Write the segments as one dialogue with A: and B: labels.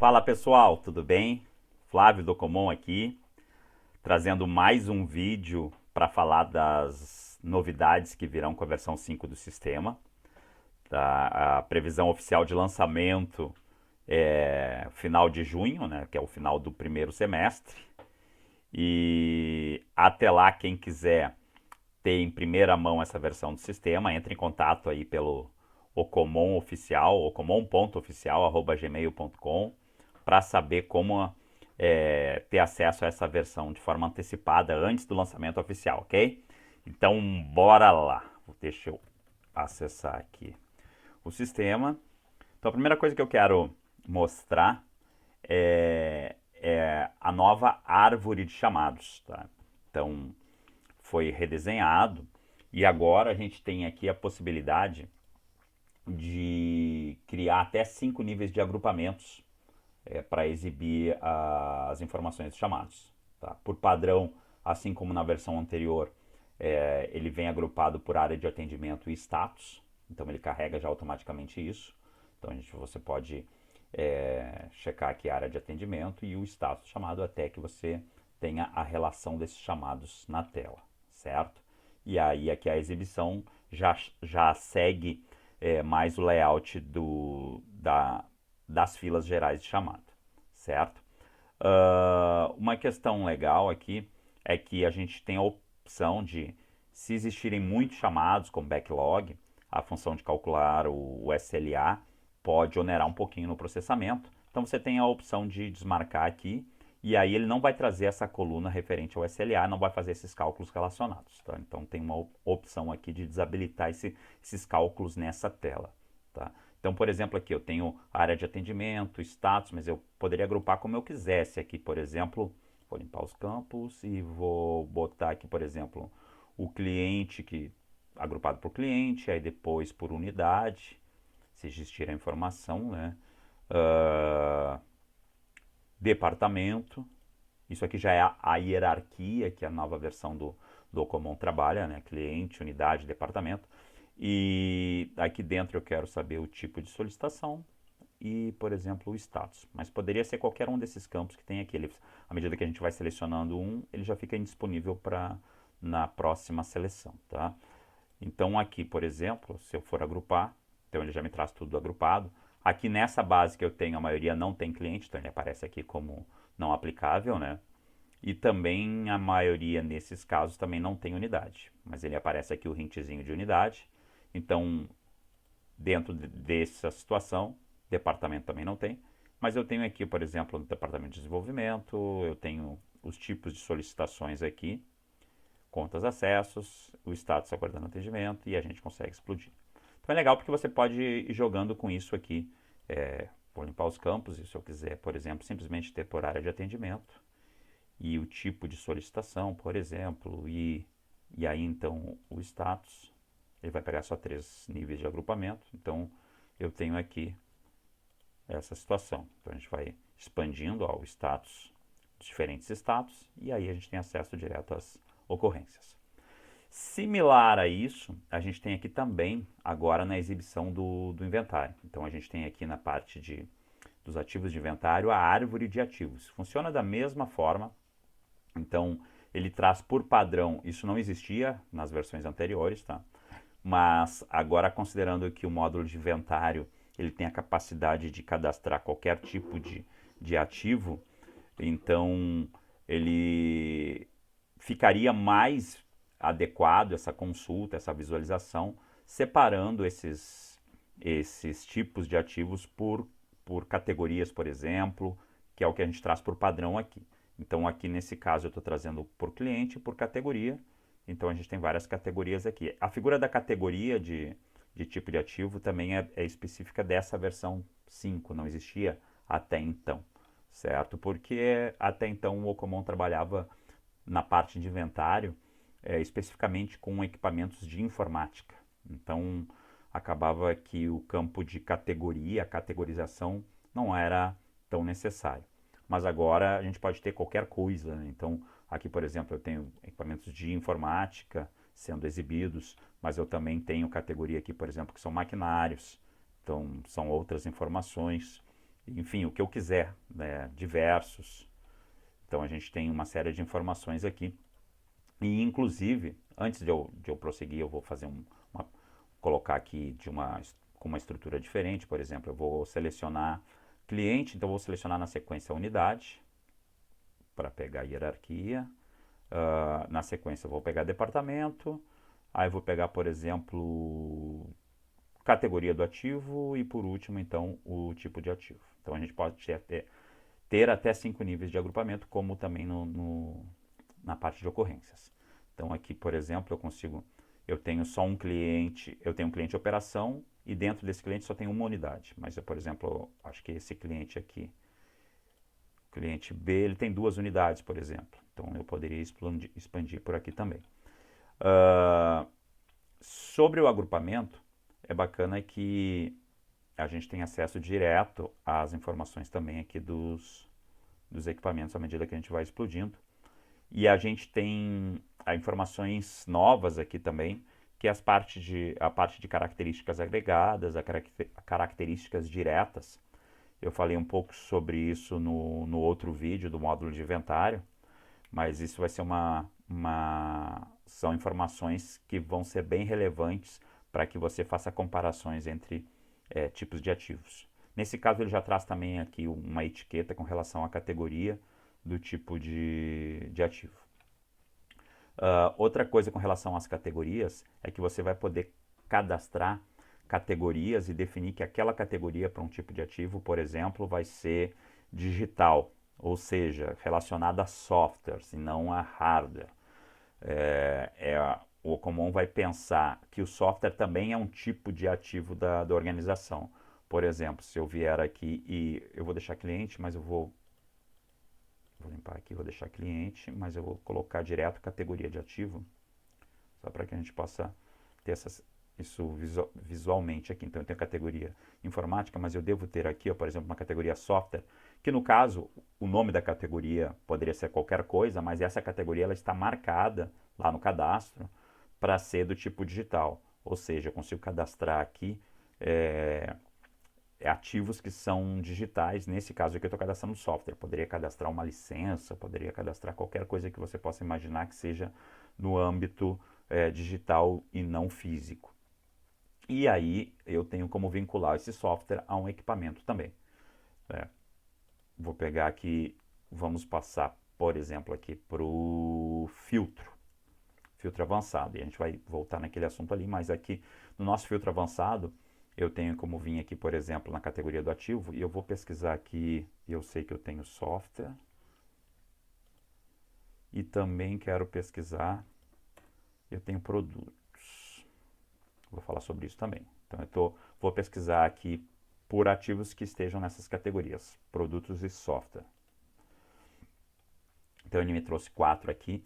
A: Fala pessoal, tudo bem? Flávio do Comum aqui, trazendo mais um vídeo para falar das novidades que virão com a versão 5 do sistema. A previsão oficial de lançamento é final de junho, né, que é o final do primeiro semestre. E até lá, quem quiser ter em primeira mão essa versão do sistema, entre em contato aí pelo Ocomon oficial, ocomon.oficial@gmail.com, para saber como ter acesso a essa versão de forma antecipada antes do lançamento oficial, ok? Então, bora lá. Deixa eu acessar aqui o sistema. Então, a primeira coisa que eu quero mostrar é a nova árvore de chamados, tá? Então, foi redesenhado e agora a gente tem aqui a possibilidade de criar até 5 níveis de agrupamentos para exibir as informações dos chamados. Tá? Por padrão, assim como na versão anterior, ele vem agrupado por área de atendimento e status, então ele carrega já automaticamente isso. Então você pode checar aqui a área de atendimento e o status do chamado até que você tenha a relação desses chamados na tela, certo? E aí aqui a exibição já segue mais o layout das filas gerais de chamada, certo? Uma questão legal aqui é que a gente tem a opção de, se existirem muitos chamados com backlog, a função de calcular o SLA pode onerar um pouquinho no processamento. Então você tem a opção de desmarcar aqui e aí ele não vai trazer essa coluna referente ao SLA, não vai fazer esses cálculos relacionados. Tá? Então tem uma opção aqui de desabilitar esses cálculos nessa tela. Tá? Então, por exemplo, aqui eu tenho área de atendimento, status, mas eu poderia agrupar como eu quisesse aqui, por exemplo, vou limpar os campos e vou botar aqui, por exemplo, o cliente agrupado por cliente, aí depois por unidade, se existir a informação, né? Departamento, isso aqui já é a hierarquia que a nova versão do Comum trabalha, né? Cliente, unidade, departamento. E aqui dentro eu quero saber o tipo de solicitação e, por exemplo, o status. Mas poderia ser qualquer um desses campos que tem aqui. À medida que a gente vai selecionando um, ele já fica indisponível na próxima seleção, tá? Então aqui, por exemplo, se eu for agrupar, então ele já me traz tudo agrupado. Aqui nessa base que eu tenho, a maioria não tem cliente, então ele aparece aqui como não aplicável, né? E também a maioria nesses casos também não tem unidade, mas ele aparece aqui o hintzinho de unidade. Então, dentro dessa situação, departamento também não tem, mas eu tenho aqui, por exemplo, no departamento de desenvolvimento, eu tenho os tipos de solicitações aqui, contas, acessos, o status aguardando atendimento e a gente consegue explodir. Então é legal porque você pode ir jogando com isso aqui. Vou limpar os campos e se eu quiser, por exemplo, simplesmente ter por área de atendimento e o tipo de solicitação, por exemplo, e aí então o status, ele vai pegar só 3 níveis de agrupamento, então eu tenho aqui essa situação. Então a gente vai expandindo o status, os diferentes status, e aí a gente tem acesso direto às ocorrências. Similar a isso, a gente tem aqui também, agora na exibição do inventário. Então a gente tem aqui na parte dos ativos de inventário a árvore de ativos. Funciona da mesma forma. Então ele traz por padrão, isso não existia nas versões anteriores, tá? Mas agora considerando que o módulo de inventário ele tem a capacidade de cadastrar qualquer tipo de ativo, então ele ficaria mais adequado essa consulta, essa visualização, separando esses tipos de ativos por categorias, por exemplo, que é o que a gente traz por padrão aqui. Então aqui nesse caso eu estou trazendo por cliente e por categoria, então a gente tem várias categorias aqui. A figura da categoria de tipo de ativo também é específica dessa versão 5, não existia até então, certo? Porque até então o Ocomon trabalhava na parte de inventário especificamente com equipamentos de informática. Então acabava que o campo de categoria, a categorização não era tão necessário. Mas agora a gente pode ter qualquer coisa, né? Então aqui, por exemplo, eu tenho equipamentos de informática sendo exibidos, mas eu também tenho categoria aqui, por exemplo, que são maquinários, então são outras informações. enfim, o que eu quiser, né, diversos. Então a gente tem uma série de informações aqui. E inclusive, antes de eu prosseguir, eu vou fazer colocar aqui com uma estrutura diferente. Por exemplo, eu vou selecionar cliente, então eu vou selecionar na sequência unidade, para pegar a hierarquia. Na sequência eu vou pegar departamento, aí eu vou pegar, por exemplo, categoria do ativo e por último, então, o tipo de ativo. Então a gente pode ter até 5 níveis de agrupamento, como também na parte de ocorrências. Então aqui, por exemplo, eu tenho só um cliente, eu tenho um cliente de operação e dentro desse cliente só tem uma unidade. Mas, por exemplo, acho que esse cliente aqui, o cliente B, ele tem 2 unidades, por exemplo. Então eu poderia expandir por aqui também. Sobre o agrupamento, é bacana que a gente tem acesso direto às informações também aqui dos equipamentos à medida que a gente vai explodindo. E a gente tem informações novas aqui também, que é a parte de características agregadas, características diretas. Eu falei um pouco sobre isso no outro vídeo do módulo de inventário, mas isso vai ser são informações que vão ser bem relevantes para que você faça comparações entre tipos de ativos. Nesse caso, ele já traz também aqui uma etiqueta com relação à categoria do tipo de ativo. Outra coisa com relação às categorias é que você vai poder cadastrar categorias e definir que aquela categoria para um tipo de ativo, por exemplo, vai ser digital, ou seja, relacionada a softwares e não a hardware. O Ocomom vai pensar que o software também é um tipo de ativo da organização. Por exemplo, se eu vier aqui e eu vou deixar cliente, mas eu vou limpar aqui, vou deixar cliente, mas eu vou colocar direto categoria de ativo, só para que a gente possa ter isso visualmente aqui. Então eu tenho a categoria informática, mas eu devo ter aqui, ó, por exemplo, uma categoria software, que no caso, o nome da categoria poderia ser qualquer coisa, mas essa categoria ela está marcada lá no cadastro para ser do tipo digital. Ou seja, eu consigo cadastrar aqui ativos que são digitais. Nesse caso aqui eu estou cadastrando software. Poderia cadastrar uma licença, poderia cadastrar qualquer coisa que você possa imaginar que seja no âmbito digital e não físico. E aí eu tenho como vincular esse software a um equipamento também. Vou pegar aqui, vamos passar, por exemplo, aqui para o filtro avançado. E a gente vai voltar naquele assunto ali, mas aqui no nosso filtro avançado, eu tenho como vir aqui, por exemplo, na categoria do ativo, e eu vou pesquisar aqui, eu sei que eu tenho software, e também quero pesquisar, eu tenho produtos. Vou falar sobre isso também. Então vou pesquisar aqui por ativos que estejam nessas categorias, produtos e software. Então ele me trouxe 4 aqui.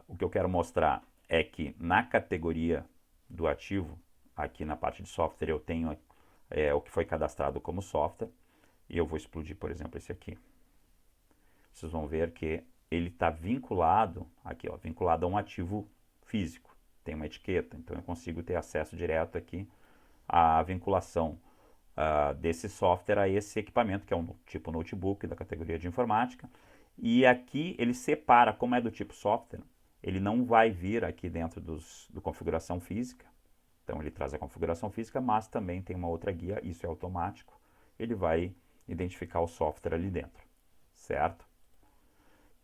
A: O que eu quero mostrar é que na categoria do ativo, aqui na parte de software, eu tenho o que foi cadastrado como software. E eu vou explodir, por exemplo, esse aqui. Vocês vão ver que ele está vinculado, aqui, ó, vinculado a um ativo físico. Tem uma etiqueta, então eu consigo ter acesso direto aqui à vinculação desse software a esse equipamento, que é um tipo notebook da categoria de informática. E aqui ele separa, como é do tipo software, ele não vai vir aqui dentro do configuração física. Então ele traz a configuração física, mas também tem uma outra guia, isso é automático. Ele vai identificar o software ali dentro, certo?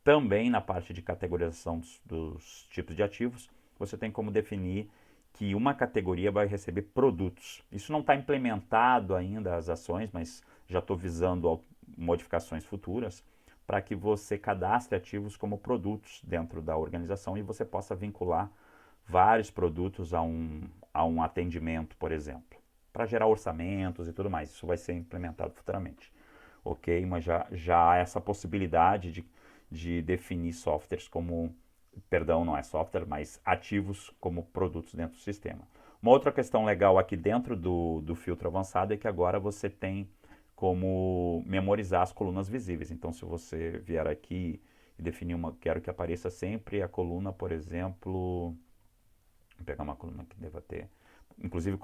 A: Também na parte de categorização dos tipos de ativos, você tem como definir que uma categoria vai receber produtos. Isso não está implementado ainda as ações, mas já estou visando modificações futuras para que você cadastre ativos como produtos dentro da organização e você possa vincular vários produtos a um atendimento, por exemplo, para gerar orçamentos e tudo mais. Isso vai ser implementado futuramente, ok? Mas já há essa possibilidade de definir softwares como, perdão, não é software, mas ativos como produtos dentro do sistema. Uma outra questão legal aqui dentro do filtro avançado é que agora você tem como memorizar as colunas visíveis. Então, se você vier aqui e definir quero que apareça sempre a coluna, por exemplo, vou pegar uma coluna que deva ter, inclusive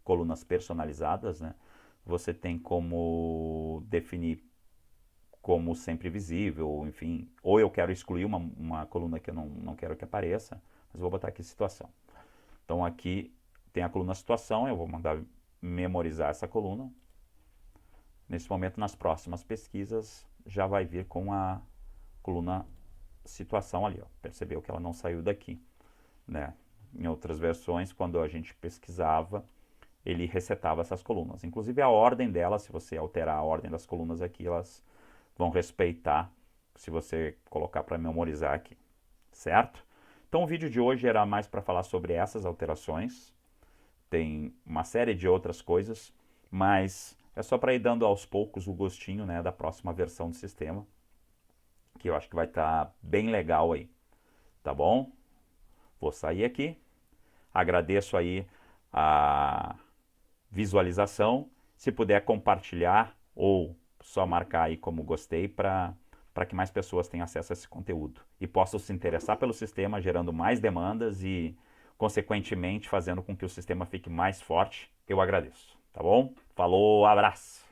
A: colunas personalizadas, né? Você tem como definir como sempre visível, enfim, ou eu quero excluir uma coluna que eu não quero que apareça, mas vou botar aqui situação. Então aqui tem a coluna situação, eu vou mandar memorizar essa coluna. Nesse momento, nas próximas pesquisas, já vai vir com a coluna situação ali, ó. Percebeu que ela não saiu daqui, né? Em outras versões, quando a gente pesquisava, ele resetava essas colunas. Inclusive a ordem delas, se você alterar a ordem das colunas aqui, elas vão respeitar se você colocar para memorizar aqui, certo? Então o vídeo de hoje era mais para falar sobre essas alterações. Tem uma série de outras coisas, mas é só para ir dando aos poucos o gostinho, né, da próxima versão do sistema, que eu acho que vai estar bem legal aí, tá bom? Vou sair aqui, agradeço aí a visualização, se puder compartilhar ou só marcar aí como gostei para que mais pessoas tenham acesso a esse conteúdo e possam se interessar pelo sistema, gerando mais demandas e, consequentemente, fazendo com que o sistema fique mais forte. Eu agradeço, tá bom? Falou, abraço!